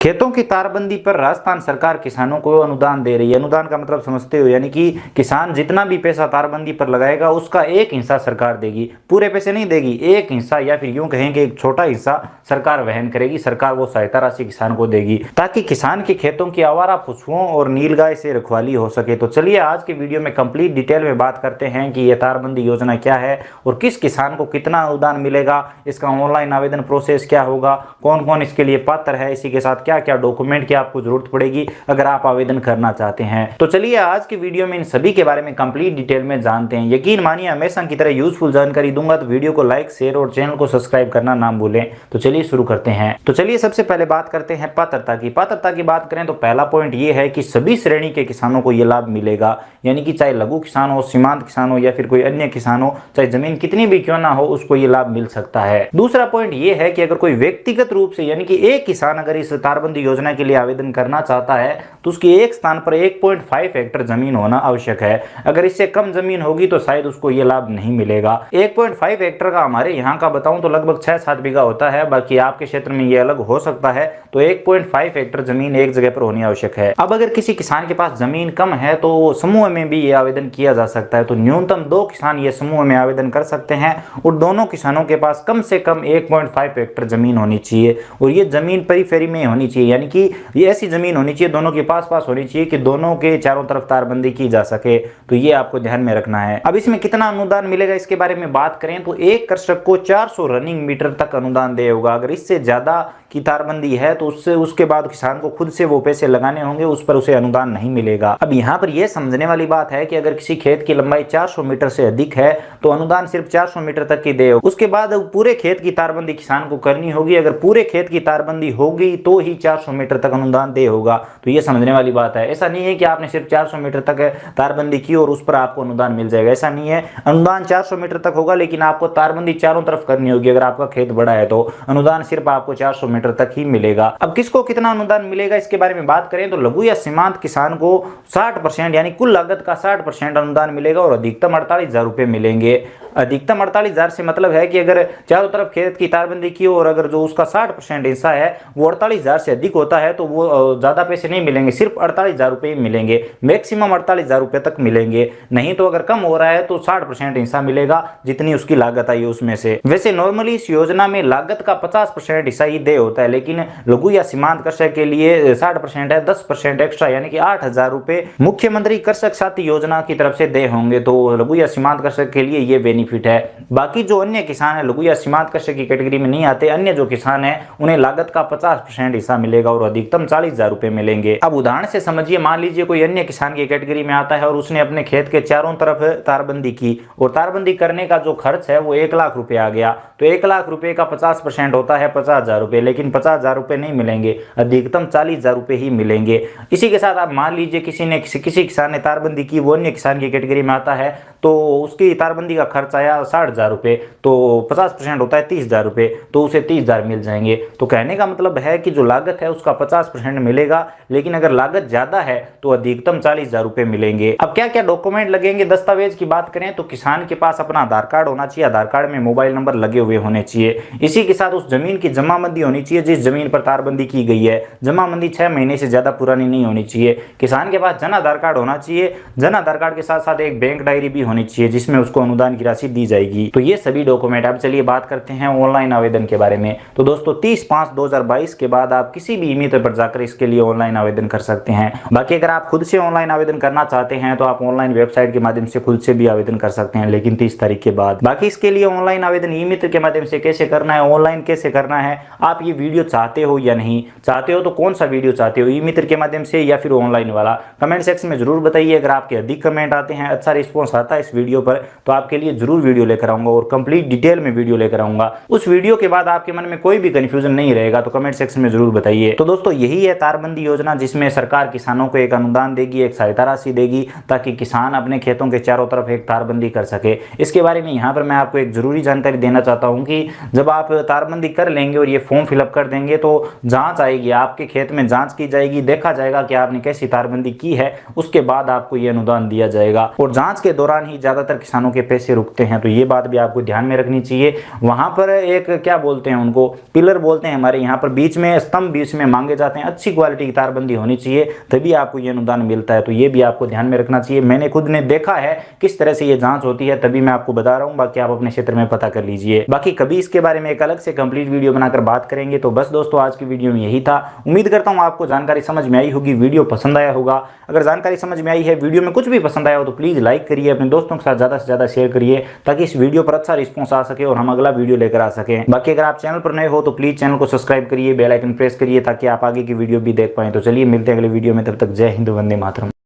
खेतों की तारबंदी पर राजस्थान सरकार किसानों को अनुदान दे रही है। अनुदान का मतलब समझते हो, यानी कि किसान जितना भी पैसा तारबंदी पर लगाएगा उसका एक हिस्सा सरकार देगी। पूरे पैसे नहीं देगी, एक हिस्सा या फिर यूं कहेंगे एक छोटा हिस्सा सरकार वहन करेगी। सरकार वो सहायता राशि किसान को देगी ताकि किसान के खेतों की आवारा पशुओं और नीलगाय से रखवाली हो सके। तो चलिए आज के वीडियो में कंप्लीट डिटेल में बात करते हैं कि यह तारबंदी योजना क्या है और किस किसान को कितना अनुदान मिलेगा, इसका ऑनलाइन आवेदन प्रोसेस क्या होगा, कौन कौन इसके लिए पात्र है, इसी के साथ क्या क्या डॉक्यूमेंट की आपको जरूरत पड़ेगी अगर आप आवेदन करना चाहते हैं। तो चलिए आज की वीडियो में इन सभी के बारे में कंप्लीट डिटेल में जानते हैं। यकीन मानिए हमेशा की तरह यूजफुल जानकारी दूंगा, तो वीडियो को लाइक शेयर और चैनल को सब्सक्राइब करना ना भूलें। तो चलिए शुरू करते हैं। तो चलिए सबसे पहले बात करते हैं पात्रता की। पात्रता की बात करें तो पहला पॉइंट ये है कि सभी श्रेणी के किसानों को यह लाभ मिलेगा, यानी कि चाहे लघु किसान हो, सीमांत किसान हो या फिर कोई अन्य किसान हो, चाहे जमीन कितनी भी क्यों ना हो, उसको ये लाभ मिल सकता है। दूसरा पॉइंट ये है कि अगर कोई व्यक्तिगत रूप से यानी कि एक किसान अगर इस तारबंदी योजना के लिए आवेदन करना चाहता है तो उसकी एक स्थान पर 1.5 हेक्टेयर जमीन होना आवश्यक है। अगर इससे कम जमीन होगी तो शायद उसको ये लाभ नहीं मिलेगा। 1.5 हेक्टेयर का हमारे यहाँ का बताऊं तो लगभग 6-7 बीघा होता है, बाकी आपके क्षेत्र में ये अलग हो सकता है। तो 1.5 हेक्टेयर जमीन एक जगह पर होनी आवश्यक है। अब अगर किसी किसान के पास जमीन कम है तो समूह में भी ये आवेदन किया जा सकता है। तो न्यूनतम 2 किसान ये समूह में आवेदन कर सकते हैं और दोनों किसानों के पास कम से कम 1.5 हेक्टेयर जमीन होनी चाहिए और ये जमीन पेरीफेरी में होनी चाहिए, यानी कि ये ऐसी जमीन होनी चाहिए दोनों के पास पास होनी चाहिए कि दोनों के चारों तरफ तारबंदी की जा सके। तो ये आपको ध्यान में रखना है। अब इसमें कितना अनुदान मिलेगा इसके बारे में बात करें तो एक कृषक को 400 रनिंग मीटर तक अनुदान देगा होगा। अगर इससे ज्यादा की तारबंदी है तो उसके बाद किसान को खुद से वो पैसे लगाने होंगे, उस पर उसे अनुदान नहीं मिलेगा। अब यहाँ पर यह समझने वाली बात है कि अगर किसी खेत की लंबाई 400 मीटर से अधिक है तो अनुदान सिर्फ 400 मीटर तक की दे। उसके बाद पूरे खेत की तारबंदी किसान को करनी होगी। अगर पूरे खेत की तारबंदी होगी तो ही 400 मीटर तक अनुदान दे होगा। तो ये समझने वाली बात है। ऐसा नहीं है कि आपने सिर्फ 400 मीटर तक तारबंदी की और उस पर आपको अनुदान मिल जाएगा, ऐसा नहीं है। अनुदान 400 मीटर तक होगा लेकिन आपको तारबंदी चारों तरफ करनी होगी। अगर आपका खेत बड़ा है तो अनुदान सिर्फ आपको 400 मीटर तक ही मिलेगा। अब किसको कितना अनुदान मिलेगा इसके बारे में बात करें तो लघु या सीमांत किसान को 60% यानी कुल लागत का 60% अनुदान मिलेगा और अधिकतम 48,000 रुपए मिलेंगे। अधिकतम 48,000 से मतलब है कि अगर चारों तरफ खेत की तारबंदी की और अगर जो उसका 60% हिस्सा है वो 48,000 से अधिक होता है तो वो ज्यादा पैसे नहीं मिलेंगे, सिर्फ 48,000 रुपए मिलेंगे। मैक्सिमम 48,000 रुपए तक मिलेंगे, नहीं तो अगर कम हो रहा है तो 60% हिस्सा मिलेगा जितनी उसकी लागत आई उसमें से। वैसे नॉर्मली इस योजना में लागत का 50% हिस्सा ही दे होता है, लेकिन लघु या सीमांत कृषक के लिए 60% है, 10% एक्स्ट्रा यानी कि 8,000 रुपए मुख्यमंत्री कृषक साथी योजना की तरफ से दे होंगे। तो लघु या सीमांत कृषक के लिए ये बेनिफिट है। बाकी जो अन्य किसान है लघु या सीमांत कृषक की कैटेगरी में नहीं आते, अन्य जो किसान है उन्हें लागत का 50% हिस्सा मिलेगा और अधिकतम 40,000 रुपए मिलेंगे। अब उदाहरण से समझिए, मान लीजिए कोई अन्य किसान की कैटेगरी में आता है और उसने अपने खेत के चारों तरफ तारबंदी की और तारबंदी करने का जो खर्च है वो 1 लाख रुपए आ गया। तो 1 लाख रुपए का 50% होता है 50,000 रुपए, लेकिन 50,000 रुपए नहीं मिलेंगे, अधिकतम 40,000 रुपए ही मिलेंगे। इसी के साथ आप मान लीजिए किसी किसान ने तारबंदी की, वो अन्य किसान की कैटेगरी में आता है तो उसकी तारबंदी का खर्च आया 60,000 रुपए, तो 50% होता है 30,000 रुपए, तो उसे 30,000 मिल जाएंगे। तो कहने का मतलब है कि जो लागत है उसका 50% मिलेगा, लेकिन अगर लागत ज्यादा है तो अधिकतम 40,000 रुपए मिलेंगे। अब क्या क्या डॉक्यूमेंट लगेंगे, दस्तावेज की बात करें तो किसान के पास अपना आधार कार्ड होना चाहिए, आधार कार्ड में मोबाइल नंबर लगे हुए होने चाहिए। इसी के साथ उस जमीन की जमाबंदी होनी चाहिए जिस जमीन पर तारबंदी की गई है। जमाबंदी 6 महीने से ज्यादा पुरानी नहीं होनी चाहिए। किसान के पास जन आधार कार्ड होना चाहिए। जन आधार कार्ड के साथ साथ एक बैंक डायरी भी होनी चाहिए जिसमें उसको अनुदान की राशि दी जाएगी। तो ये सभी डॉक्यूमेंट। अब चलिए बात करते हैं ऑनलाइन आवेदन के बारे में। तो दोस्तों 30/5/2022 के बाद आप किसी भी ईमेल पर जाकर इसके लिए ऑनलाइन आवेदन कर सकते हैं। बाकी अगर आप खुद से ऑनलाइन आवेदन करना चाहते हैं तो आप ऑनलाइन वेबसाइट के माध्यम से खुद से भी आवेदन कर सकते हैं, लेकिन 30 तारीख के बाद। बाकी इसके लिए ऑनलाइन आवेदन ई मित्र के माध्यम से कैसे करना है, ऑनलाइन कैसे करना है, आप ये वीडियो चाहते हो या नहीं चाहते हो, तो कौन सा वीडियो चाहते हो, ई मित्र के माध्यम से या फिर ऑनलाइन वाला, कमेंट सेक्शन में जरूर बताइए। अगर आपके अधिक कमेंट आते हैं, अच्छा रिस्पॉन्स आता है इस वीडियो पर, तो आपके लिए जरूर वीडियो लेकर आऊंगा और कंप्लीट डिटेल में वीडियो लेकर आऊंगा। उस वीडियो के बाद आपके मन में कोई भी कंफ्यूजन नहीं रहेगा, तो कमेंट सेक्शन में जरूर बताइए। तो दोस्तों यही है तारबंदी योजना, जिसमें सरकार किसानों को एक अनुदान देगी, एक सहायता राशि देगी ताकि किसान अपने खेतों के चारों तरफ एक तारबंदी कर सके। इसके बारे में यहाँ पर मैं आपको एक जरूरी जानकारी देना चाहता हूँ कि जब आप तारबंदी कर लेंगे और ये फॉर्म फिलअप कर देंगे तो जांच आएगी, आपके खेत में जांच की जाएगी, देखा जाएगा कि आपने कैसी तारबंदी की है, उसके बाद आपको ये अनुदान दिया जाएगा। और जांच के दौरान ही ज्यादातर किसानों के पैसे रुकते हैं, तो ये बात भी आपको ध्यान में रखनी चाहिए। वहां पर एक क्या बोलते हैं, उनको पिलर बोलते हैं, हमारे यहाँ पर बीच में स्तंभ भी इसमें मांगे जाते हैं। अच्छी क्वालिटी की तारबंदी होनी चाहिए, तभी आपको ये अनुदान मिलता है। तो ये भी आपको ध्यान में रखना चाहिए। मैंने खुद ने देखा है किस तरह से ये जांच होती है, तभी मैं आपको बता रहा हूँ। बाकी आप अपने क्षेत्र में पता कर लीजिए। बाकी कभी इसके बारे में एक अलग से कंप्लीट वीडियो बनाकर बात करेंगे। तो बस दोस्तों, आज की वीडियो में यही था। उम्मीद करता हूँ आपको जानकारी समझ में आई होगी, वीडियो पसंद आया होगा। अगर जानकारी समझ में आई है, वीडियो में कुछ भी पसंद आया हो तो प्लीज लाइक करिए, अपने दोस्तों के साथ ज्यादा से ज्यादा शेयर करिए, ताकि इस वीडियो पर अच्छा रिस्पॉन्स आ सके और हम अगला वीडियो लेकर आ सकें। बाकी अगर आप चैनल पर नए हो तो प्लीज चैनल को सब्सक्राइब करिए, बेल आइकन प्रेस करिए, ताकि आप आगे की वीडियो भी देख पाएं। तो चलिए मिलते हैं अगले वीडियो में, तब तक जय हिंद, वंदे मातरम।